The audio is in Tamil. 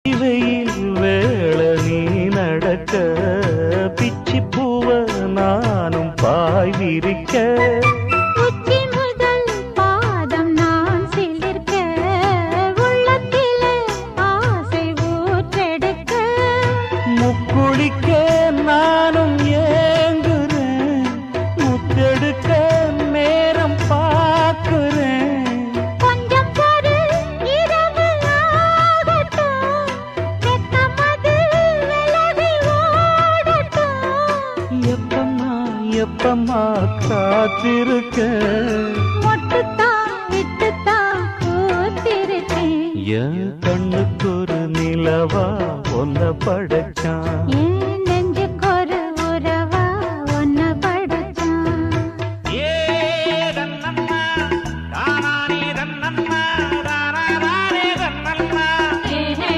வெயில் வேள நீ நடக்க பிச்சி பூவ நானும் பாய் விரிக்க உச்சி முதல் பாதம் நான் சிலிர்க்க உள்ளத்திலே ஆசை ஊற்றெடுக்க முக்குளிக்க நானும் ஏங்குறேன் முத்தெடுக்க நேரம் பார்க்கிறேன் கொஞ்சம் பொறு இரவு ஆகட்டும் வெக்கமது விலகி ஓடட்டும் எப்பம்மா எப்பம்மா காத்திருக்க மொட்டுத்தான் விட்டுத்தான் பூத்திருக்கேன் என் கண்ணுக்கு ஒரு நிலவா ஒன்ன படைச்சான் ஏன்